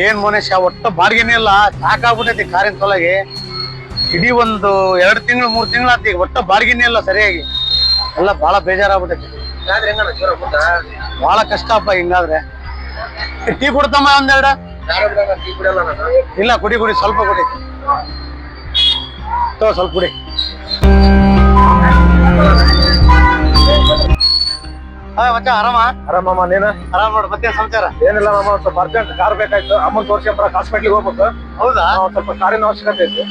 ಏನ್ ಮನುಷ್ಯ ಒಟ್ಟು ಬಾಡಿಗೆನೇ ಇಲ್ಲ, ಸಾಕಾಗ್ಬಿಟ್ಟೈತಿ ಕಾರಿನ ತೊಲಗಿ. ಇಡೀ ಒಂದು 2 ತಿಂಗಳು 3 ತಿಂಗಳು ಆತಿ, ಒಟ್ಟು ಬಾಡಿಗೆನೇ ಇಲ್ಲ ಸರಿಯಾಗಿ. ಎಲ್ಲ ಬಹಳ ಬೇಜಾರಾಗ್ಬಿಟ್ಟೈತಿ. ಬಹಳ ಕಷ್ಟಪ್ಪ ಹಿಂಗಾದ್ರೆ. ಟೀ ಕೊಡ್ತಮ್ಮ ಒಂದೆರಡು? ಇಲ್ಲ, ಕುಡಿ ಸ್ವಲ್ಪ ಕುಡಿ. ಸ್ವಲ್ಪ ಕುಡಿ. ಮಚ್ಚ ಆರಾಮ? ಆರಾಮಮ್ಮ, ನೀನು? ಆರಾಮ್ ನೋಡು. ಮತ್ತೆ ಸಮಾಚಾರ ಏನಿಲ್ಲ ಮಾಮ, ಸ್ವಲ್ಪ ಅರ್ಜೆಂಟ್ ಕಾರ್ ಬೇಕಾಯ್ತು. ಅಮ್ಮನ್ ತೋರ್ಸ್ಕೊಂಬರ ಹಾಸ್ಪಿಟ್ಲಿಗೆ ಹೋಗ್ಬೇಕು. ಹೌದಾ? ಸ್ವಲ್ಪ ಕಾರಿನ ಅವಶ್ಯಕತೆ ಐತಿ.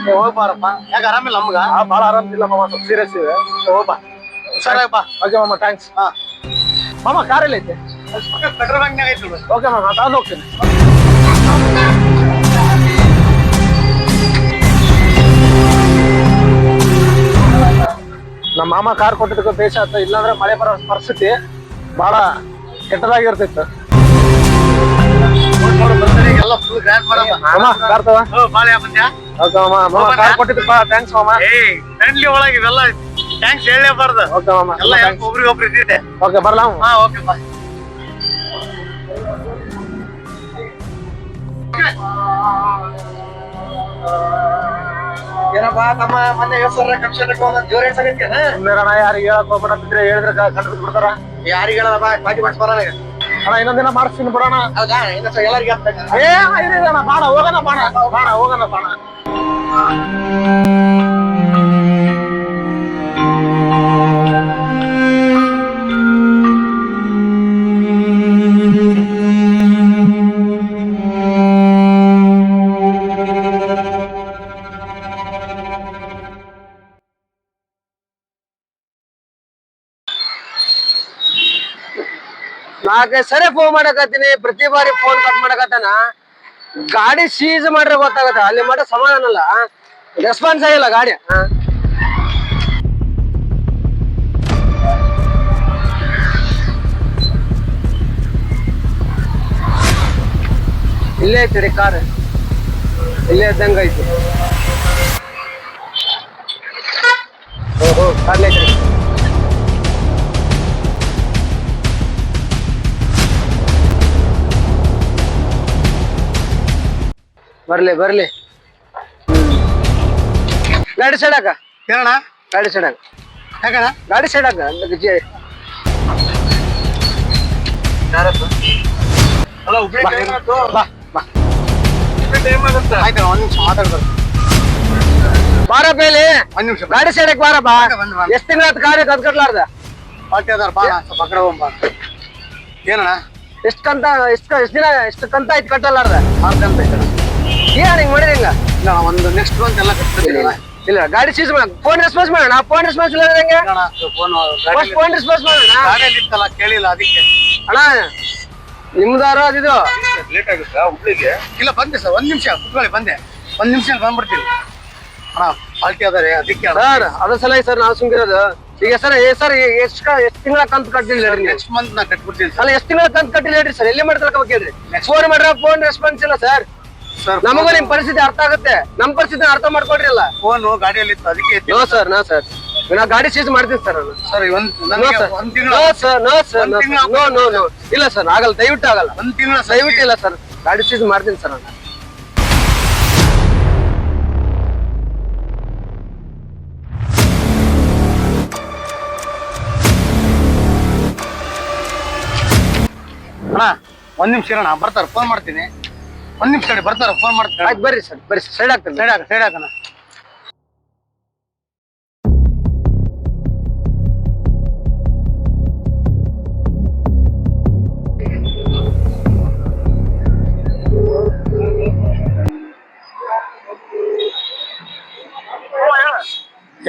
ಹೋಗ್ಬಾರಪ್ಪ. ಯಾಕೆ ಆರಾಮಿಲ್ಲ ನಮ್ಗ? ಭಾಳ ಆರಾಮಿಲ್ಲ ಮಾಮ, ಸ್ವಲ್ಪ ಸೀರಿಯಸ್ ಇದೆ. ಹೋಗ್ಬಾ, ಹುಷಾರಾಗಪ್ಪ. ಓಕೆ ಮಾಮ, ಥ್ಯಾಂಕ್ಸ್. ಮಾಮ ಕಾರ್ ಎಲ್ಲ ಐತೆ? ಪೆಟ್ರೋಲ್ ಬಂಕ್ನಾಗ ಐತಿ. ಓಕೆ ಮಾಮ, ತಗೊಂಡು ಹೋಗ್ತೀನಿ. ನಮ್ಮ ಮಾಮ ಕಾರ್ ಕೊಟ್ಟಿದ್ದಕ್ಕೆ ಬೇಷ ಆಯ್ತು, ಇಲ್ಲಾಂದ್ರೆ ಮಳೆ ಬರೋ ಪರಿಸ್ಥಿತಿ ಬಹಳ ಕೆಟ್ಟದಾಗಿರ್ತಿತ್ತು. ಎಲ್ಲ ಫುಲ್ ಗ್ರ್ಯಾಂಡ್ ಮಾಡಮ್ಮ. ಮಾಮ ಕಾರ್ ತಗೋ. ಬಾಳೆ ಬಂದ್ಯಾ? ಓಕೆ ಮಾಮ, ಮಾಮ ಕಾರ್ ಕೊಟ್ಟಿದ್ದಕ್ಕೆ ಥ್ಯಾಂಕ್ಸ್ ಮಾಮ. ಫ್ರೆಂಡ್ಲಿ ಒಳಗೆ ಇವೆಲ್ಲ ಥ್ಯಾಂಕ್ಸ್ ಹೇಳಲೇಬಾರ್ದು. ಓಕೆ ಮಾಮ, ಎಲ್ಲ ಒಬ್ರಿಗೊಬ್ರು ಇದ್ದಿದೆ. ಓಕೆ ಬರ್ಲಾ? ಹಾ ಓಕೆ ಬಾ. ಏನಪ್ಪಾ ತಮ್ಮ ಮೊನ್ನೆ ಹೆಸರ ಕಮಿಷನ್ ಜೋರ್ ಎಡ್ಸಾಗೈತೇನ? ಯಾರಿಗೆ ಹೇಳಕ್ ಹೋಗ್ಬಿಟ್ಟಿದ್ರೆ ಹೇಳಿದ್ರೆ ಕಂಡು ಬಿಡ್ತಾರ. ಯಾರಿಗೆ ಹೇಳದಪ್ಪ, ಪಾರ್ಟಿ ಮಾಡಿಸ್ ಬರೋಣ ಈಗ. ಅಣ್ಣ ಇನ್ನೊಂದಿನ ಮಾಡಿಸ್ತೀನಿ ಬಿಡೋಣ. ಹೌದಾ? ಇನ್ನೊಂದ್ಸಲ ಎಲ್ಲರಿಗೆ ಬಾಣ ಹೋಗೋಣ ಬಾಣ. ನಾಲ್ಕೈದು ಸರಿ ಫೋನ್ ಮಾಡಕತ್ತೀನಿ, ಪ್ರತಿ ಬಾರಿ ಫೋನ್ ಕಟ್ ಮಾಡಕತ್ತಾನ. ಗಾಡಿ ಸೀಸ್ ಮಾಡ್ರೆ ಗೊತ್ತಾಗತ್ತ, ಅಲ್ಲಿ ಮಟ್ಟ ಸಮಾಧಾನ ಅಲ್ಲ. ರೆಸ್ಪಾನ್ಸ್ ಆಗಿಲ್ಲ ಗಾಡಿ. ಇಲ್ಲೇ ಐತಿ ಕಾರ್, ಇಲ್ಲೇ ಇದ್ದಂಗ ಐತಿ. ಓಹೋ, ಕಾರ್ಲೆ ಐತ್ರಿ. ಬರ್ಲಿ ಗಾಡಿ ಸೈಡ್ ಹಾಕ. ಏನಣ್ಣ? ಗಾಡಿ ಸೈಡ್ ಹಾಕ. ಯಾಕಣ್ಣ? ಗಾಡಿ ಸೈಡ್ ಹಾಕ. ಆಯ್ತು, ಒಂದ್ ನಿಮಿಷ ಮಾತಾಡ್ಬಾರ್ದು. ಬಾರಪ್ಪ ಇಲ್ಲಿ, ಒಂದ್ ನಿಮಿಷ ಗಾಡಿ ಸೈಡ್ ಹಾಕಿ ಬಾರಪ್ಪ. ಎಷ್ಟ್ ತಿಂಗಳ ಗಾಡಿ ಕಟ್ಲಾರ್ದ? ಪಾರ್ಟಿ ಅದಾರ ಬಾ, ಸ್ವಲ್ಪ ಕಡೆ ಹೋಗ್ಬಾ. ಏನಣ್ಣ? ಎಷ್ಟ್ ದಿನ ಎಷ್ಟು ಕಂತ ಆಯ್ತು ಕಟ್ಟಲಾರ್ದ? 6 ಗಂಟೆ ಐತಣ್ಣ. ಏನ್ ಹಿಂಗ್ ಮಾಡಿರಿ ಹಿಂಗ? ಇಲ್ಲ, ಒಂದು ನೆಕ್ಸ್ಟ್ ಮಂತ್ ಎಲ್ಲ ಕಟ್ಬಿಡ್ತೀನಿ. ಇಲ್ಲ ಗಾಡಿ ಸೀಸ್ ಮಾಡ, ಫೋನ್ ರೆಸ್ಪಾನ್ಸ್ ಮಾಡೋಣ. ಫೋನ್ ರೆಸ್ಪಾನ್ಸ್ ಇಲ್ಲ ಹೆಂಗೆ? ಫೋನ್ ರೆಸ್ಪಾನ್ಸ್ ಮಾಡೋಣ. ಗಾಡಿಯಲ್ಲಿ ಇತ್ತಲ್ಲ, ಕೇಳಿಲ್ಲ ಅದಕ್ಕೆ. ಅಣ್ಣ ನಿಮ್ದಾರ ಅದಿದು ಲೇಟ್ ಆಗುತ್ತಾ ಹುಬ್ಳಿಗೆ? ಇಲ್ಲ ಬಂದೆ ಸರ್, ಒಂದ್ ನಿಮಿಷ ಕುತ್ಕೊಳ್ಳಿ, ಬಂದೆ. 1 ನಿಮಿಷ ಬಂದ್ಬಿಡ್ತೀನಿ ಅಣ್ಣ. ಪಾರ್ಟಿ ಅದಾರೆ ಅದಕ್ಕೆ. ಸರ್ ಅದ್ರ ಸಲ ಸರ್ ನಾವು ಸುಮ್ಗಿರೋದು. ಈಗ ಸರ್ ಎಷ್ಟ್ ತಿಂಗಳ ಕಂತು ಕಟ್ಟಿಲ್ಲ ಹೇಳ್ರಿ? ನೆಕ್ಸ್ಟ್ ಮಂತ್ ನಾ ಕಟ್ಬಿಡ್ತೀನಿ ಅಲ್ಲ, ಎಷ್ಟ್ ತಿಂಗಳ ಕಂತು ಕಟ್ಟಿಲ್ಲ ಹೇಳ್ರಿ ಸರ್? ಎಲ್ಲಿ ಮಾಡ್ಕೊಳಕ್ ಹೇಳ್ರಿ? ಫೋನ್ ಮಾಡ್ರ, ಫೋನ್ ರೆಸ್ಪಾನ್ಸ್ ಇಲ್ಲ ಸರ್. ಸರ್. ನಮಗೂ ನಿಮ್ ಪರಿಸ್ಥಿತಿ ಅರ್ಥ ಆಗುತ್ತೆ, ನಮ್ ಪರಿಸ್ಥಿತಿ ಅರ್ಥ ಮಾಡ್ಕೊಡ್ರಿ ಅಲ್ಲ. ಫೋನ್ ಗಾಡಿಯಲ್ಲಿ ಇತ್ತು ಅದಕ್ಕೆ. ನೋ ಸರ್ ನಾ ಗಾಡಿ ಸೀಸ್ ಮಾಡ್ತೀನಿ ಸರ್. ಸರ್ ಒಂದ್ ತಿಂಗಳು ನೋ ಇಲ್ಲ ಸರ್, ಆಗಲ್ಲ, ದಯವಿಟ್ಟು ಆಗಲ್ಲ. 1 ತಿಂಗಳ ದಯವಿಟ್ಟು ಇಲ್ಲ ಸರ್, ಗಾಡಿ ಸೀಸ್ ಮಾಡ್ತೀನಿ ಸರ್ ನಾನು. ಅಣ್ಣ 1 ನಿಮಿಷ ಇರೋಣ, ಬರ್ತಾರೆ, ಫೋನ್ ಮಾಡ್ತೀನಿ. 1 ನಿಮಿಷ ಬರ್ತಾರೆ, ಫೋನ್ ಮಾಡ್ತೀನಿ. ಆಯ್ತು ಬರ್ರಿ ಸರ್, ಸೈಡ್ ಆಗ್ತದೆ. ಸೈಡ್ ಹಾಕಣ.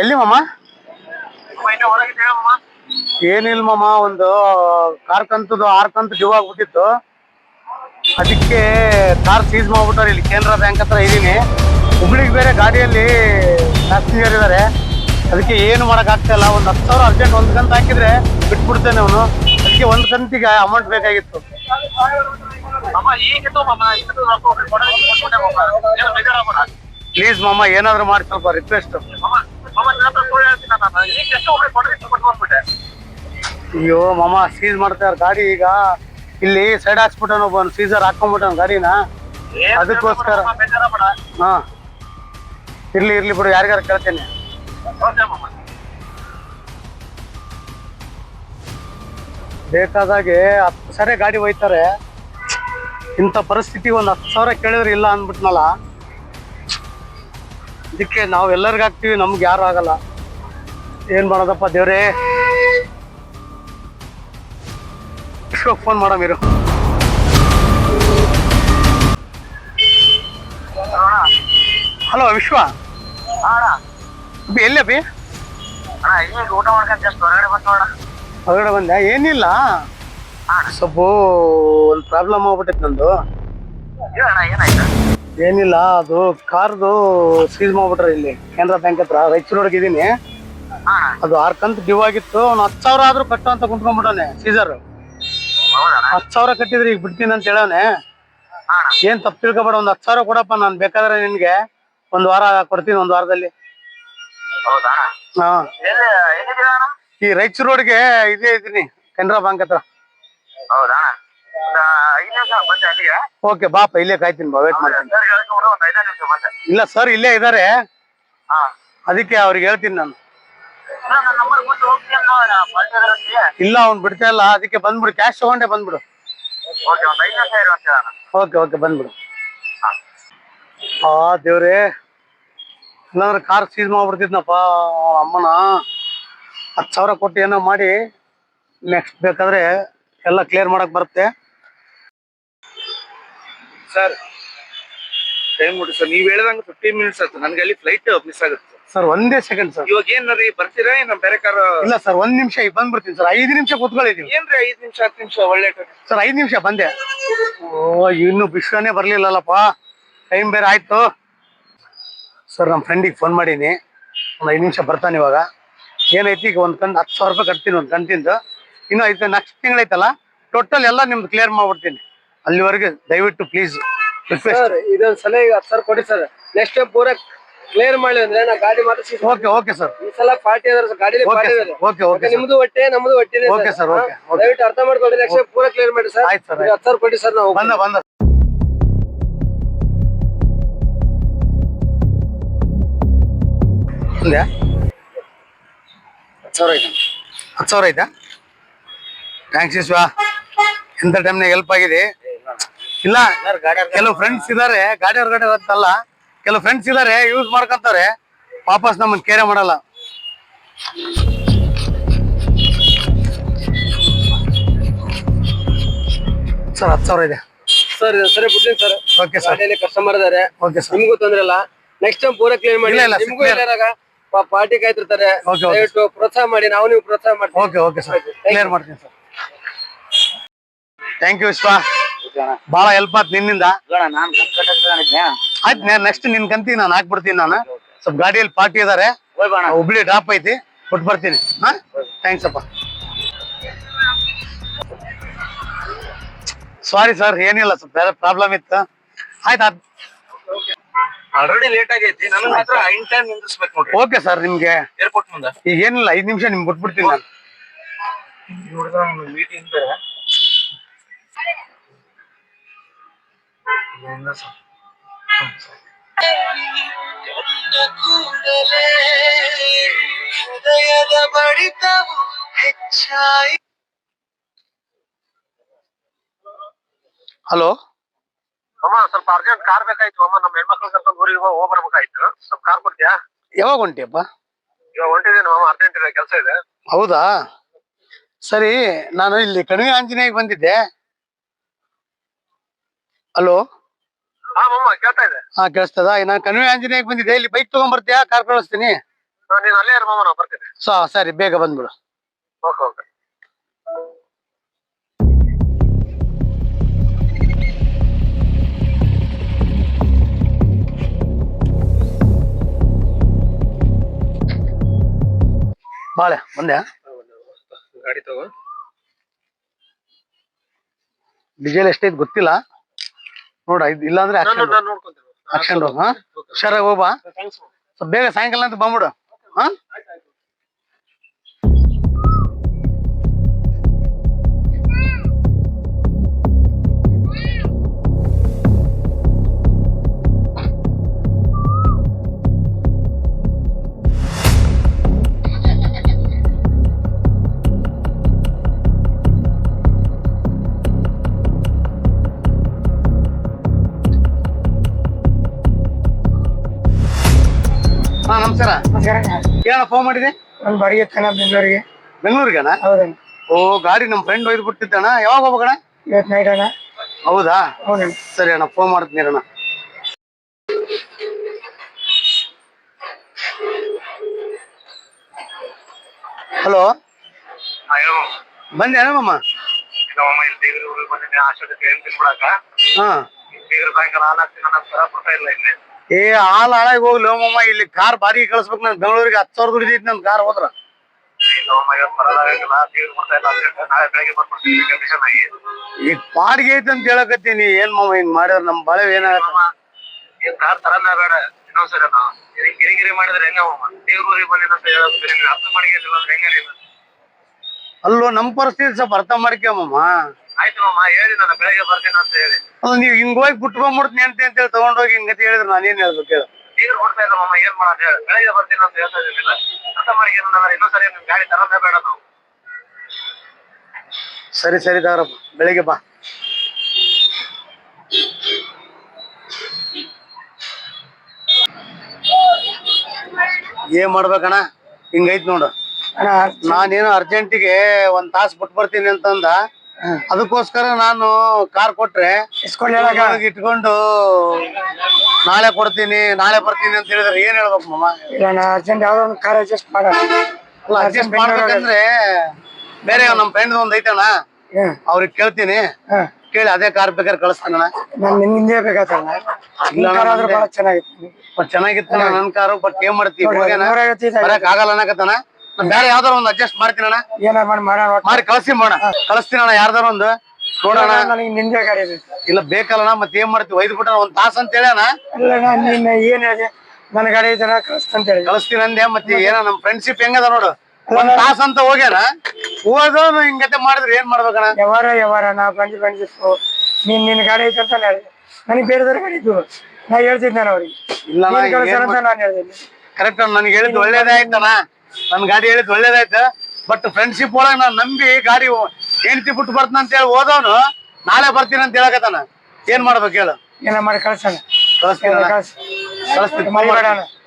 ಎಲ್ಲಿ ಮಾಮ? ಏನಿಲ್ಲ ಮಾಮ, ಒಂದು ಕಾರ್ ಕಂತದ್ದು 6 ಕಂತು ಡ್ಯೂ ಆಗ್ಬಿಟ್ಟಿತ್ತು. ಅದಕ್ಕೆ ಕಾರ್ ಸೀಸ್ ಮಾಡ್ಬಿಟ್ಟಾರೆ. ಇಲ್ಲಿ ಕೆನರಾ ಬ್ಯಾಂಕ್ ಹತ್ರ ಇದೀನಿ. ಹುಬ್ಳಿಗೆ ಬೇರೆ ಗಾಡಿಯಲ್ಲಿ ಪ್ಯಾಸೆಂಜರ್ ಇದಾರೆ, ಅದಕ್ಕೆ ಏನು ಮಾಡಕ್ ಆಗ್ತಾ ಇಲ್ಲ. ಒಂದು 10,000 ಅರ್ಜೆಂಟ್ 1 ಕಂತು ಹಾಕಿದ್ರೆ ಬಿಟ್ಬಿಡ್ತೇನೆ ಅವನು. ಅದಕ್ಕೆ 1 ಕಂತಿಗೆ ಅಮೌಂಟ್ ಬೇಕಾಗಿತ್ತು. ಪ್ಲೀಸ್ ಮಾಮ, ಏನಾದ್ರು ಮಾಡಿ, ಸ್ವಲ್ಪ ರಿಕ್ವೆಸ್ಟ್. ಅಯ್ಯೋ ಮಾಮ, ಸೀಸ್ ಮಾಡ್ತಾರೆ ಗಾಡಿ. ಈಗ ಇಲ್ಲಿ ಸೈಡ್ ಹಾಕ್ಸ್ಬಿಟ್ಟನ ಒಬ್ಬ ಸೀಸರ್ ಹಾಕೊಂಡ್ಬಿಟ್ಟನ ಗಾಡಿನ ಅದಕ್ಕೋಸ್ಕರ. ಹಾ ಇರ್ಲಿ ಬಿಡು, ಯಾರಿಗಾರ ಕೇಳ್ತೇನೆ. ಬೇಕಾದಾಗೆ 10 ಸರಿ ಗಾಡಿ ಒಯ್ತಾರೆ. ಇಂಥ ಪರಿಸ್ಥಿತಿ ಒಂದು 10,000 ಕೇಳಿದ್ರೆ ಇಲ್ಲ ಅಂದ್ಬಿಟ್ನಲ್ಲ. ಅದಕ್ಕೆ ನಾವು ಎಲ್ಲರಿಗೂ ಹಾಕ್ತಿವಿ, ನಮ್ಗೆ ಯಾರು ಆಗಲ್ಲ. ಏನ್ ಮಾಡೋದಪ್ಪ ದೇವ್ರೇ. ವಿಶ್ವಕ್ಕೆ ಫೋನ್ ಮಾಡೋ ಮೀರು. ಹಲೋ ವಿಶ್ವ, ಎಲ್ಲಿ ಅಪ್ಪಿ? ಊಟ ಮಾಡ್ಕೊಂಡು ಜಸ್ಟ್ ಹೊರಗಡೆ ಬಂದೋಣ. ಹೊರಗಡೆ ಬಂದೆ. ಏನಿಲ್ಲ, ಸ್ವಲ್ಪ ಒಂದು ಪ್ರಾಬ್ಲಮ್ ಆಗ್ಬಿಟ್ಟೈತೆ ನಂದು. ಏನಾಯ್ತು? ಏನಿಲ್ಲ, ಅದು ಕಾರ್ದು ಸೀಸ್ ಮಾಡ್ಬಿಟ್ರೆ ಇಲ್ಲಿ ಕೆನರಾ ಬ್ಯಾಂಕ್ ಹತ್ರ ರಾಯಚೂರೊಳಗೆ ಇದೀನಿ. ಅದು 6 ಕಂತು ಡ್ಯೂ ಆಗಿತ್ತು. ಅವ್ನು 10,000 ಆದ್ರೂ ಕಟ್ಟು ಅಂತ ಕುಂತ್ಕೊಂಡ್ಬಿಟ್ಟವನೆ ಸೀಸರ್. 10,000 ಕಟ್ಟಿದ್ರೆ ಈಗ ಬಿಡ್ತೀನಿ ಅಂತ ಹೇಳವನೆ. ಏನ್ ತಪ್ಪು ತಿಳ್ಕೊಬೇಡ, ಒಂದು 10,000 ಕೊಡಪ್ಪ, ನಾನು ಬೇಕಾದ್ರೆ ನಿನ್ಗೆ 1 ವಾರ ಕೊಡ್ತೀನಿ, 1 ವಾರದಲ್ಲಿ. ಹಾ, ಈ ರಾಯಚೂರ್ ರೋಡ್ಗೆ ಇದೇ ಇದೀನಿ, ಕೆನರಾ ಬ್ಯಾಂಕ್ ಹತ್ರ. ಓಕೆ ಬಾಪ, ಇಲ್ಲೇ ಕಾಯ್ತೀನಿ ಬಾ, ವೇಟ್ ಮಾಡ್ತೀನಿ. ಇಲ್ಲ ಸರ್, ಇಲ್ಲೇ ಇದಾರೆ, ಅದಕ್ಕೆ ಅವ್ರಿಗೆ ಹೇಳ್ತೀನಿ ನಾನು. ಇಲ್ಲ ಅವ್ನು ಬಿಡ್ತಾ ಇಲ್ಲ, ಅದಕ್ಕೆ ಬಂದ್ಬಿಡು, ಕ್ಯಾಶ್ ತಗೊಂಡೆ ಬಂದ್ಬಿಡು. ಓಕೆ ಬಂದ್ಬಿಡು. ದೇವ್ರೇ, ಇಲ್ಲಾಂದ್ರೆ ಕಾರ್ ಸೀಸ್ ಮಾಡ್ಬಿಡ್ತಿದ್ನಪ್ಪ. ಅಮ್ಮನ 10,000 ಕೊಟ್ಟು ಏನೋ ಮಾಡಿ ನೆಕ್ಸ್ಟ್ ಬೇಕಾದ್ರೆ ಎಲ್ಲ ಕ್ಲಿಯರ್ ಮಾಡಕ್ ಬರುತ್ತೆ. ಸರ್ ಟೈಮ್ ಕೊಡಿ ಸರ್, ನೀವ್ ಹೇಳ್ದಂಗೆ 15 ಮಿನಿಟ್ಸ್ ಆಯ್ತು, ನನ್ಗೆ ಅಲ್ಲಿ ಫ್ಲೈಟ್ ಮಿಸ್ ಆಗುತ್ತೆ ಸರ್. ಒಂದೇ ಸೆಕೆಂಡ್ ಸರ್. ಇವಾಗ ಏನ್ರಿ ಬರ್ತೀರಾ? ಏನ್ ಬೇರೆ ಕಾರ್? ಇಲ್ಲ ಸರ್, 1 ನಿಮಿಷ ಈಗ ಬಂದ್ಬಿಡ್ತೀನಿ ಸರ್. 5 ನಿಮಿಷ ಕೂತ್ಕೊಳ್ಳಿದೀವಿ. ಏನ್ರಿ 5 ನಿಮಿಷ 10 ನಿಮಿಷ ಒಳ್ಳೆ ಸರ್. 5 ನಿಮಿಷ ಬಂದೆ. ಇನ್ನು ವಿಶ್ವನೇ ಬರ್ಲಿಲ್ಲಲ್ಲಪ್ಪ, ಟೈಮ್ ಬೇರೆ ಆಯ್ತು. ಸರ್ ನಮ್ಮ ಫ್ರೆಂಡಿಗೆ ಫೋನ್ ಮಾಡೀನಿ, ಒಂದು 5 ನಿಮಿಷ ಬರ್ತಾನೆ ಇವಾಗ. ಏನೈತಿ, ಈಗ ಒಂದು ಕಂತು 10,000 ರೂಪಾಯಿ ಕಟ್ತೀನಿ, ಒಂದು ಕಂತಿಂದು. ಇನ್ನೂ ಐತೆ, ನೆಕ್ಸ್ಟ್ ತಿಂಗಳೈತಲ್ಲ, ಟೋಟಲ್ ಎಲ್ಲ ನಿಮ್ದು ಕ್ಲಿಯರ್ ಮಾಡ್ಬಿಡ್ತೀನಿ. ಅಲ್ಲಿವರೆಗೆ ದಯವಿಟ್ಟು ಪ್ಲೀಸ್ ಸರ್ ಇದೊಂದ್ ಸಲ ಈಗ 10,000 ಕೊಡಿ ಸರ್. ನೆಕ್ಸ್ಟ್ ಟೈಮ್ ಪೂರ ಕ್ಲಿಯರ್ ಮಾಡಿ ಅಂದ್ರೆ ನಾ ಗಾಡಿ ಮಾತ್ರ ಓಕೆ ಸರ್. ಈ ಸಲ ಪಾರ್ಟಿ ಅದ್ರ ಗಾಡಿ ಓಕೆ ನಿಮ್ದು ಹೊಟ್ಟೆ ನಮ್ದು ಹೊಟ್ಟೆ. Okay sir. ದಯವಿಟ್ಟು ಅರ್ಥ ಮಾಡ್ಕೊಳ್ರಿ. ನೆಕ್ಸ್ಟ್ ಟೈಮ್ ಪೂರ ಕ್ಲಿಯರ್ ಮಾಡಿ ಸರ್. ಆಯ್ತು ಸರ್. 10,000 ಕೊಡಿ ಸರ್. ನಾವು ಬಂದ 10,000 ಆಯ್ತಾ? ಥ್ಯಾಂಕ್ಸ್ ವಿಶ್ವ, ಎಂತ ಟೈಮ್ನಾಗ ಹೆಲ್ಪ್ ಆಗಿದೆ. ಇಲ್ಲ, ಕೆಲವು ಫ್ರೆಂಡ್ಸ್ ಇದಾರೆ, ಗಾಡಿ ಹೊರಗಡೆ ಅಂತಲ್ಲ, ಕೆಲವು ಫ್ರೆಂಡ್ಸ್ ಇದಾರೆ, ಯೂಸ್ ಮಾಡ್ಕೊಂತಾರೆ, ವಾಪಸ್ ನಮ್ಮನ್ನ ಕೇರೆ ಮಾಡಲ್ಲ. ಸರ್ 10,000 ಇದೆ ಸರ್. ಸರಿ ಬಿಡ್ತೀನಿ ಸರ್. Okay sir. ಕಸ್ಟಮರ್ ಇದಾರೆ, ಓಕೆ ಸರ್. ನಿಮ್ಗೂ ತೊಂದ್ರೆ ಇಲ್ಲ. ನೆಕ್ಸ್ಟ್ ಟೈಮ್ ಪೂರ ಕ್ಲಿಯರ್ ಮಾಡಿ. ನಿಮ್ಗೂ ಎಲ್ಲಾಗ ಪಾರ್ಟಿ ಕಾಯ್ತಿರ್ತಾರೆ, ದಯವಿಟ್ಟು ಪ್ರೋತ್ಸಾಹ ಮಾಡಿ. ನಾವು ನೀವು ಪ್ರೋತ್ಸಾಹ ಮಾಡ್ತೀವಿ. ಓಕೆ ಸರ್, ಕ್ಲಿಯರ್ ಮಾಡ್ತೀನಿ ಸರ್. ಥ್ಯಾಂಕ್ ಯು ವಿಶ್ವ, ಬಹಳ ಹೆಲ್ಪ್ ಆಯ್ತು ನಿನ್ನಿಂದ. ಆಯ್ತು, ನೆಕ್ಸ್ಟ್ ನಿನ್ ಕಂತಿಗೆ ನಾನು ಹಾಕ್ಬಿಡ್ತೀನಿ. ನಾನು ಸ್ವಲ್ಪ ಗಾಡಿಯಲ್ಲಿ ಪಾರ್ಟಿ ಇದಾರೆ, ಹುಬ್ಳಿ ಡ್ರಾಪ್ ಐತಿ, ಕೊಟ್ಟು ಬರ್ತೀನಿ. ಹಾ, ಥ್ಯಾಂಕ್ಸ್ ಅಪ್ಪ. ಸಾರಿ ಸರ್, ಏನಿಲ್ಲ, ಸ್ವಲ್ಪ ಬೇರೆ ಪ್ರಾಬ್ಲಮ್ ಇತ್ತು. ಆಯ್ತು, ಆಲ್ರೆಡಿ ಲೇಟ್ ಆಗೈತಿ, ನನಗೆ ಮಾತ್ರ ಐನ್ ಟೈಮ್ ನಿಂದಿಸ್ಬೇಕು ನೋಡ್ರಿ. Okay sir. ನಿಮ್ಗೆ ಏರ್ಪೋರ್ಟ್ ಮುಂದೆ ಈಗ ಏನಿಲ್ಲ, 5 ನಿಮಿಷ ನಿಮ್ಗೆ ಬಿಟ್ಬಿಡ್ತೀನಿ ನಾನು. ಮೀಟಿಂಗ್ ಹಲೋ ಅಮ್ಮ, ಸ್ವಲ್ಪ ಅರ್ಜೆಂಟ್ ಕಾರ್ ಬೇಕಾಯ್ತು ಅಮ್ಮ. ನಮ್ಮ ಹೆಣ್ಮಕ್ಳು ಕರ್ಕೊಂಡು ಊರಿಗೆ ಹೋಗ್ಬರ್ಬೇಕಾಯ್ತು. ಸ್ವಲ್ಪ ಕಾರ್ ಕೊಡ್ತೀಯಾ? ಯಾವಾಗ ಹೊಂಟಿಯಪ್ಪ? ಇವಾಗ ಹೊಂಟಿದ್ದೀನಿ ಮಾಮ, ಅರ್ಜೆಂಟ್ ಇದೆ, ಕೆಲಸ ಇದೆ. ಹೌದಾ, ಸರಿ. ನಾನು ಇಲ್ಲಿ ಕಣಿವೆ ಆಂಜನೇಯಗೆ ಬಂದಿದ್ದೆ. ಹಲೋ. ಹಾ ಮಾಮ, ಕೇಳ್ತಾ ಇದೆ. ಹಾ, ಕೇಳಿಸ್ತದ. ನಾನು ಕಣಿವೆ ಆಂಜನೇಯಗೆ ಬಂದಿದ್ದೆ. ಇಲ್ಲಿ ಬೈಕ್ ತಗೊಂಡ್ಬರ್ತೀಯಾ? ಕಾರ್ ಕಳಿಸ್ತೀನಿ. ನೀನ್ ಅಲ್ಲೇ ಇರು ಮಾಮ, ನಾವು ಬರ್ತೀನಿ. ಸರಿ, ಬೇಗ ಬಂದ್ಬಿಡು. ಓಕೆ. ಬಾಳೆ ಬಂದೆ. ಗಾಡಿ ತಗೋ. ಡೀಸೆಲ್ ಎಷ್ಟೈತೆ ಗೊತ್ತಿಲ್ಲ, ನೋಡ. ಇಲ್ಲಾಂದ್ರೆ ಆಕ್ಷನ್ ಹೋಗ್. ಹಾ, ಹುಷಾರಾಗಿ ಹೋಗ್ಬಾ. ಸ್ವಲ್ಪ ಬೇಗ ಸಾಯಂಕಾಲ ಅಂತ ಬಂದ್ಬಿಡು. ಹಾ, ಹಾ ನಮಸ್ಕಾರ. ಏನಣ್ಣ ಫೋನ್ ಮಾಡಿದೆ? ಒಂದ್ ಬಾಡಿಗೆ ತನ ಬೆಂಗಳೂರಿಗೆ. ಬೆಂಗಳೂರಿಗಣ್ಣ? ಹೌದಣ್ಣ. ಓ ಗಾಡಿ ನಮ್ ಫ್ರೆಂಡ್ ಒಯ್ದು ಬಿಟ್ಟಿದ್ದಣ್ಣ. ಯಾವಾಗ ಹೋಗ್ಬೇಕಣ್ಣ? ಇವತ್ತು ನೈಟ್ ಅಣ್ಣ. ಹೌದಾ? ಹೌದಣ್ಣ. ಸರಿ ಅಣ್ಣ, ಫೋನ್ ಮಾಡ್ತೀನಿ ಅಣ್ಣ. ಹಲೋ, ಬಂದೆ ಅಣ್ಣ ಮಾಮ? ಹಾ ಏ ಹಾಲ್ ಹಾಳಾಗಿ ಹೋಗ್ಲಿ ಮಾಮ, ಇಲ್ಲಿ ಕಾರ್ ಬಾಡಿಗೆ ಕಳಿಸ್ಬೇಕು. ನಾನು ಬೆಂಗಳೂರಿಗೆ 10,000 ದುಡಿದೈತಿ ನನ್ ಕಾರ್ ಹೋದ್ರ. ಈಗ ಬಾಡಿಗೆ ಐತಿ ಅಂತ ಹೇಳಕತ್ತೀನಿ. ಏನ್ ಮಾಮ ಹಿಂಗ್ ಮಾಡಿದ್ರ ನಮ್ ಬಾಳೆ ಏನಾಗತ್ತ? ಅಲ್ಲೋ ನಮ್ ಪರಿಸ್ಥಿತಿ ಸ್ವಲ್ಪ ಅರ್ಥ ಮಾಡ್ಕೊ ಮಾಮ. ಅಲ್ಲ ನೀವ್ ಹಿಂಗ್ ಹೋಗಿ ಬಿಟ್ಟು ಬಂದ್ಬಿಡ್ತೀನಿ ಅಂತ ಹೇಳಿ ತಗೊಂಡೋಗಿ ಹಿಂಗತಿ ಹೇಳಿದ್ರೆ ನಾನೇನ್ ಹೇಳ್ಬೇಕು ಹೇಳ? ಸರಿ ಸರಿ ತಗೋರಪ್ಪ, ಬೆಳಿಗ್ಗೆ ಬಾ. ಏನ್ ಮಾಡ್ಬೇಕಣ್ಣ, ಹಿಂಗೈತ್ ನೋಡು. ನಾನೇನು ಅರ್ಜೆಂಟಿಗೆ 1 ತಾಸು ಬಿಟ್ಟು ಬರ್ತೀನಿ ಅಂತಂದ. ಅದಕ್ಕೋಸ್ಕರ ನಾನು ಕಾರ್ ಕೊಟ್ರೆ ಇಟ್ಕೊಂಡು ನಾಳೆ ಕೊಡ್ತೀನಿ ನಾಳೆ ಬರ್ತೀನಿ ಅಂತ ಹೇಳಿದ್ರೆ ಏನ್ ಹೇಳ್ಬೇಕು ಮಾಮ? ಅರ್ಜೆಂಟ್ ಯಾವ್ದೋ ಒಂದು ಕಾರ್ ಅಡ್ಜಸ್ಟ್ ಮಾಡೋಣ. ಅಲ್ಲ ಅಡ್ಜಸ್ಟ್ ಮಾಡ್ಬೇಕಂದ್ರೆ ಬೇರೆ ನಮ್ ಫ್ರೆಂಡ್ ಒಂದ್ ಐತಣ್ಣ, ಅವ್ರಿಗೆ ಕೇಳ್ತೀನಿ. ಕೇಳಿ ಅದೇ ಕಾರ್ ಬೇಕಾದ್ರೆ ಕಳಿಸ್ತಾನಣ್ಣ. ನಿಂದೇ ಬೇಕಾತಣ್ಣ. ಚೆನ್ನಾಗಿತ್ತು ನನ್ ಕಾರು. ಬಟ್ ಏನ್ ಮಾಡ್ತೀವಿ, ಬರಕ್ ಆಗಲ್ಲ ಅನ್ನಕತ್ತಾನ. ಬೇರೆ ಯಾವ್ದಾರ ಒಂದು ಅಡ್ಜಸ್ಟ್ ಮಾಡ್ತೀನಣ್ಣ. ಮಾಡಿ ಕಳ್ಸಿ ಮಾಡೋಣ. ಕಳಿಸ್ತೀನಣ್ಣ ಯಾರ್ದಾರ ಒಂದು ನೋಡೋಣ. ನಿಂದೆ ಗಾಡಿ ಇಲ್ಲ ಬೇಕಲ್ಲಣ್ಣ, ಮತ್ತೆ ಏನ್ ಮಾಡ್ತೀವಿ? ಒಯ್ದು ಬಿಟ್ಟ 1 ತಾಸು ಅಂತ ಹೇಳ್ಯಾನ. ನೀನ್ ಏನ್ ಹೇಳಿ ನನ್ ಗಾಡಿ ಐತನ ಕಳಿಸ್ತಂತ ಹೇಳಿ ಕಳಿಸ್ತೀನಿ ಅಂದೆ. ಮತ್ತೆ ಏನ ನಮ್ ಫ್ರೆಂಡ್ಶಿಪ್ ಹೆಂಗದ ನೋಡು. 1 ತಾಸು ಅಂತ ಹೋಗ್ಯಾನ. ಹೋದವನು ಹಿಂಗತೆ ಮಾಡಿದ್ರೆ ಏನ್ ಮಾಡ್ಬೇಕಣ್ಣ? ಯಾವಾರ ನಾ ಫ್ರೆಂಡ್ಶಿಪ್. ನಿನ್ ಗಾಡಿ ಐತಂತ ಹೇಳಿ ನನಗೆ ಬೇರೆದವ್ರ ಗಾಡಿ ಇದ್ದು ನಾ ಹೇಳ್ತಿದ್ದೆ ನಾನು ಅವ್ರಿಗೆ. ಇಲ್ಲ ನಾನು ಹೇಳ್ತೀನಿ. ಕರೆಕ್ಟ್, ನನ್ಗೆ ಹೇಳಿದ್ ಒಳ್ಳೇದೇ ಆಯ್ತಣ್ಣ. ನನ್ ಗಾಡಿ ಹೇಳಿದ್ ಒಳ್ಳೇದಾಯ್ತು. ಬಟ್ ಫ್ರೆಂಡ್ಶಿಪ್ ಒಳಗ ನಾನ್ ನಂಬಿ ಗಾಡಿ ಹೆಂಡತಿ ಬಿಟ್ಟು ಬರ್ತಾನ ಅಂತ ಹೇಳಿ ಹೋದವನು ನಾಳೆ ಬರ್ತೀನಿ ಅಂತ ಹೇಳಕತ್ತಾನ. ಏನ್ ಮಾಡ್ಬೇಕು ಹೇಳು? ಏನ ಮಾಡಿ ಕಳ್ಸಣ. ಕಳಿಸ್ತೀನಿ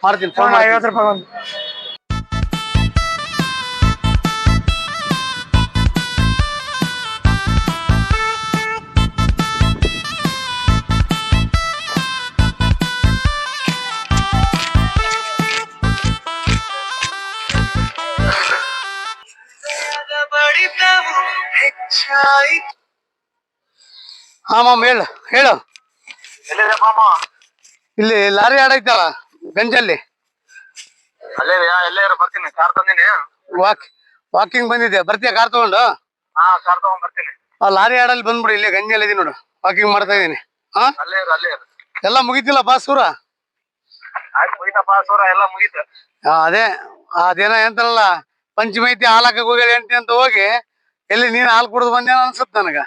ಮಾಡ್ತೀನಿ. 50 ರೂಪಾಯಿ ಒಂದು. ಹಾ ಮಾಮ ಹೇಳು ಹೇಳು. ಇಲ್ಲಿ ಲಾರಿ ಆಡೈತಲ್ಲ ಗಂಜಲ್ಲಿ. ವಾಕಿಂಗ್ ಬಂದಿದ್ದೆ. ಬರ್ತೀಯ ಕಾರ್ ತಗೊಂಡು? ಆ ಲಾರಿ ಆಡಲ್ಲಿ ಬಂದ್ಬಿಡು. ಇಲ್ಲಿ ಗಂಜಲ್ಲಿ ಇದೀನಿ ನೋಡು, ವಾಕಿಂಗ್ ಮಾಡ್ತಾ ಇದೀನಿ. ಹಾ ಎಲ್ಲ ಮುಗಿತಿಲ್ಲ ಬಾ ಸೂರ? ಅದೇ ಅದೇನೋ ಎಂತಲ್ಲ ಪಂಚಮಿ ಐತಿ ಹಾಲಾಕ ಹೋಗಿ ಎಂಟಿ ಅಂತ ಹೋಗಿ ಎಲ್ಲಿ ನೀನ್ ಹಾಲು ಕುಡ್ದು ಬಂದೇನ ಅನ್ಸುತ್ತ ನನಗ.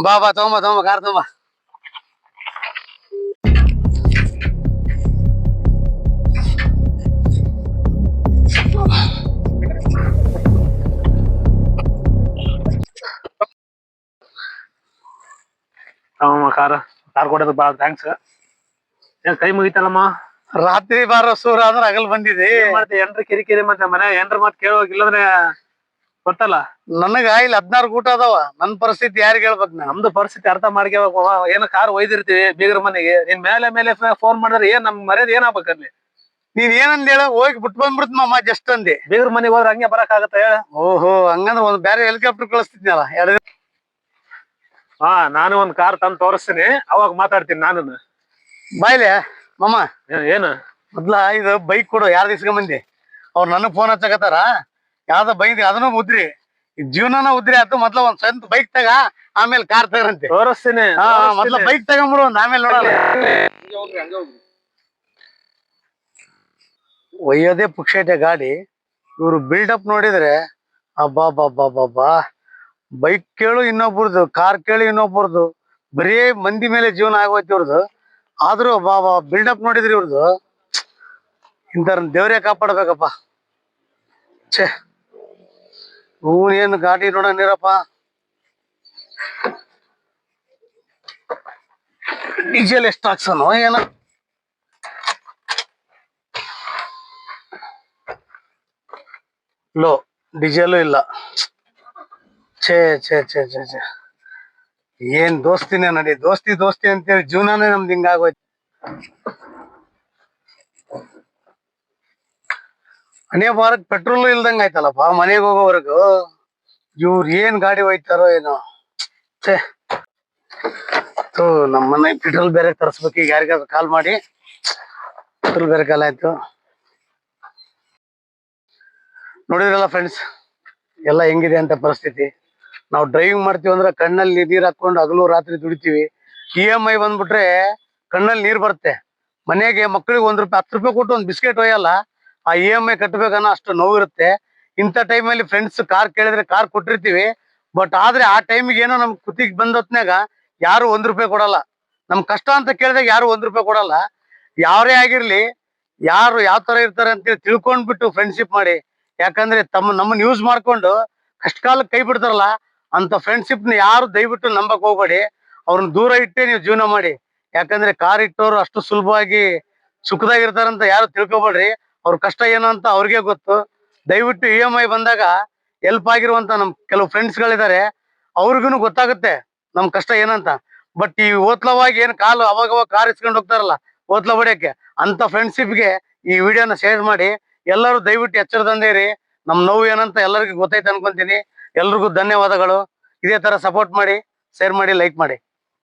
ಬಾ ಬಾ ತಗೊಂಬ ಕಾರ್ ತಗೊಂಬ. ಕಾರ್ ಕೊಡೋದಕ್ಕೆ ಭಾಳ ಥ್ಯಾಂಕ್ಸ್. ಏನ್ ಕೈ ಮುಗಿತಲ್ಲಮ್ಮ? ರಾತ್ರಿ ಬಾರೋ ಸೂರ ಅಂದ್ರೆ ಹಗಲ್ ಬಂದಿದೆ. ಮತ್ತೆ ಎಂಟ್ರ ಕಿರಿಕಿರಿ ಮತ್ತೆ ಮನೆ ಎಂಟ್ರ ಮಾತ್ ಕೇಳೋಕ್ ಇಲ್ಲಂದ್ರೆ ಗೊತ್ತಲ್ಲ. ನನಗ ಇಲ್ಲಿ 16 ಊಟ ಅದಾವ. ನನ್ ಪರಿಸ್ಥಿತಿ ಯಾರಿಗ ಹೇಳ್ಬೇಕು? ನಮ್ದು ಪರಿಸ್ಥಿತಿ ಅರ್ಥ ಮಾಡ್ಕೋಬೇಕು. ಏನೋ ಕಾರ್ ಒಯ್ದಿರ್ತೀವಿ ಬೀಗ್ರ ಮನೆಗೆ, ನಿನ್ ಮೇಲೆ ಫೋನ್ ಮಾಡಿದ್ರೆ ಏನ್ ನಮ್ ಮರ್ಯಾದೆ ಏನಾಗ್ಬೇಕಲ್ಲಿ? ನೀನ್ ಏನಂದ ಹೇಳ? ಹೋಗಿ ಬಿಟ್ಟು ಬಂದ್ಬಿಡ್ತ ಮಾಮ ಜಸ್ಟ್ ಅಂದೆ. ಬೀಗ್ರ ಮನೆಗೆ ಹೋದ್ರೆ ಹಂಗೆ ಬರಕ್ ಆಗತ್ತ ಹೇಳ? ಓಹೋ ಹಂಗಂದ್ರ ಒಂದ್ ಬೇರೆ ಹೆಲಿಕಾಪ್ಟರ್ ಕಳಿಸ್ತಿದ್ನಲ್ಲ 2 ದಿನ. ಹಾ ನಾನು ಒಂದ್ ಕಾರ್ ತಂದು ತೋರಿಸ್ತೀನಿ, ಅವಾಗ ಮಾತಾಡ್ತೀನಿ ನಾನು. ಬಾಯ್ಲೆ ಮಾಮ. ಏನು ಮೊದ್ಲ ಇದು ಬೈಕ್ ಕೊಡು. ಯಾರ್ದು ಇಸ್ಕೊಂಬಂದಿ? ಅವ್ರು ನನಗ್ ಫೋನ್ ಹಚ್ಚಕತ್ತಾರ. ಯಾವ್ದ ಬೈಕ್ ಅದನ್ನು ಉದ್ರಿ, ಜೀವನನ ಉದ್ರಿ ಆಯ್ತು. ಮೊದ್ಲ ಒಂದ್ ಸ್ವಂತ ಬೈಕ್ ತಗ, ಆಮೇಲೆ ಕಾರ್ ತಗರಂತೆ. ತೋರಿಸ್ತೀನಿ. ಮೊದ್ಲ ಬೈಕ್ ತಗೊಂಬಿಡು, ಒಂದ್ ಆಮೇಲೆ ನೋಡಲ್ಲ. ಒಯ್ಯೋದೇ ಪುಕ್ಷೇಟೆ ಗಾಡಿ. ಇವ್ರು ಬಿಲ್ಡಪ್ ನೋಡಿದ್ರೆ ಅಬ್ಬಾ ಬೈಕ್ ಕೇಳು ಇನ್ನೊಬ್ರದ್ದು, ಕಾರ್ ಕೇಳಿ ಇನ್ನೊಬ್ರದ್ದು, ಬರೀ ಮಂದಿ ಮೇಲೆ ಜೀವನ ಆಗೋಯ್ತು ಇವ್ರದ್ದು. ಆದ್ರೂ ಬಾಬಾ ಬಿಲ್ಡಪ್ ನೋಡಿದ್ರಿ ಇವ್ರದ್ದು. ಇಂಥವ್ರ ದೇವ್ರೇ ಕಾಪಾಡ್ಬೇಕಪ್ಪ. ಛೇ, ಏನು ಗಾಡಿ ನೋಡೋಣಿರಪ್ಪ. ಡೀಸೆಲ್ ಎಷ್ಟು ಹಾಕ್ಸನೋ ಏನೋ. ಲೋ ಡೀಸೆಲು ಇಲ್ಲ. ಛೇ ಛೇ ಛೇ ಛೇ ಛೇ, ಏನ್ ದೋಸ್ತಿನೇ ನಡಿ. ದೋಸ್ತಿ ದೋಸ್ತಿ ಅಂತೇಳಿ ಜೀವನನೇ ನಮ್ದು ಹಿಂಗಾಗೋಯ್ತು. ಅನೇ ಬಾರಕ್ ಪೆಟ್ರೋಲ್ ಇಲ್ದಂಗ ಆಯ್ತಲ್ಲಪ್ಪ ಮನೆಗೆ ಹೋಗೋವರೆಗೂ. ಇವ್ರು ಏನ್ ಗಾಡಿ ಹೋಯ್ತಾರೋ ಏನೋ. ಛೇ, ನಮ್ಮ ಮನೆ ಪೆಟ್ರೋಲ್ ಬೇರೆ ತರಿಸ್ಬೇಕು. ಈಗ ಯಾರಿಗಾದ್ರು ಕಾಲ್ ಮಾಡಿ. ಪೆಟ್ರೋಲ್ ಬೇರೆ ಕಾಲ ಆಯ್ತು. ನೋಡಿದ್ರಲ್ಲ ಫ್ರೆಂಡ್ಸ್, ಎಲ್ಲ ಹೆಂಗಿದೆ ಅಂತ ಪರಿಸ್ಥಿತಿ. ನಾವು ಡ್ರೈವಿಂಗ್ ಮಾಡ್ತೀವಿ ಅಂದ್ರೆ ಕಣ್ಣಲ್ಲಿ ನೀರ್ ಹಾಕೊಂಡು ಹಗಲು ರಾತ್ರಿ ದುಡಿತೀವಿ. EMI ಬಂದ್ಬಿಟ್ರೆ ಕಣ್ಣಲ್ಲಿ ನೀರ್ ಬರುತ್ತೆ. ಮನೆಗೆ ಮಕ್ಕಳಿಗೆ ₹1 ₹10 ಕೊಟ್ಟು ಒಂದು ಬಿಸ್ಕೆಟ್ ಒಯ್ಯಲ್ಲ. ಆ EMI ಕಟ್ಟಬೇಕನ್ನೋ ಅಷ್ಟು ನೋವಿರುತ್ತೆ. ಇಂಥ ಟೈಮಲ್ಲಿ ಫ್ರೆಂಡ್ಸ್ ಕಾರ್ ಕೇಳಿದ್ರೆ ಕಾರ್ ಕೊಟ್ಟಿರ್ತೀವಿ. ಬಟ್ ಆದ್ರೆ ಆ ಟೈಮಿಗೆ ಏನೋ ನಮ್ ಕುತ್ತಿಗೆ ಬಂದ ಹೊತ್ನ್ಯಾಗ ಯಾರು ₹1 ಕೊಡಲ್ಲ. ನಮ್ ಕಷ್ಟ ಅಂತ ಕೇಳಿದಾಗ ಯಾರು ₹1 ಕೊಡಲ್ಲ. ಯಾರೇ ಆಗಿರ್ಲಿ, ಯಾರು ಯಾವ ತರ ಇರ್ತಾರೆ ಅಂತೇಳಿ ತಿಳ್ಕೊಂಡ್ಬಿಟ್ಟು ಫ್ರೆಂಡ್ಶಿಪ್ ಮಾಡಿ. ಯಾಕಂದ್ರೆ ನಮ್ಮನ್ನ ಯೂಸ್ ಮಾಡ್ಕೊಂಡು ಕಷ್ಟ ಕಾಲಕ್ಕೆ ಕೈ ಬಿಡ್ತಾರಲ್ಲ, ಅಂತ ಫ್ರೆಂಡ್ಶಿಪ್ ನ ಯಾರು ದಯವಿಟ್ಟು ನಂಬಕ್ ಹೋಗ್ಬೇಡಿ. ಅವ್ರನ್ನ ದೂರ ಇಟ್ಟೆ ನೀವು ಜೀವನ ಮಾಡಿ. ಯಾಕಂದ್ರೆ ಕಾರ್ ಇಟ್ಟವ್ರು ಅಷ್ಟು ಸುಲಭವಾಗಿ ಸುಖದಾಗಿರ್ತಾರಂತ ಯಾರು ತಿಳ್ಕೊಬೇಡ್ರಿ. ಅವ್ರ ಕಷ್ಟ ಏನು ಅಂತ ಅವ್ರಿಗೆ ಗೊತ್ತು. ದಯವಿಟ್ಟು EMI ಬಂದಾಗ ಹೆಲ್ಪ್ ಆಗಿರುವಂತ ನಮ್ ಕೆಲವು ಫ್ರೆಂಡ್ಸ್ ಗಳಿದ್ದಾರೆ, ಅವ್ರಿಗೂ ಗೊತ್ತಾಗುತ್ತೆ ನಮ್ ಕಷ್ಟ ಏನಂತ. ಬಟ್ ಈ ಓತ್ಲವಾಗಿ ಏನ್ ಕಾಲು ಅವಾಗ ಕಾರ್ ಇಸ್ಕೊಂಡು ಹೋಗ್ತಾರಲ್ಲ ಓತ್ಲ ಹೊಡಿಯಕ್ಕೆ, ಅಂತ ಫ್ರೆಂಡ್ಶಿಪ್ಗೆ ಈ ವಿಡಿಯೋನ ಶೇರ್ ಮಾಡಿ. ಎಲ್ಲರೂ ದಯವಿಟ್ಟು ಎಚ್ಚರದಿಂದ ಇರಿ. ನಮ್ ನೋವು ಏನಂತ ಎಲ್ಲರಿಗೂ ಗೊತ್ತೈತೆ ಅನ್ಕೊಂತೀನಿ. ಎಲ್ರಿಗೂ ಧನ್ಯವಾದಗಳು. ಇದೇ ತರ ಸಪೋರ್ಟ್ ಮಾಡಿ, ಶೇರ್ ಮಾಡಿ, ಲೈಕ್ ಮಾಡಿ.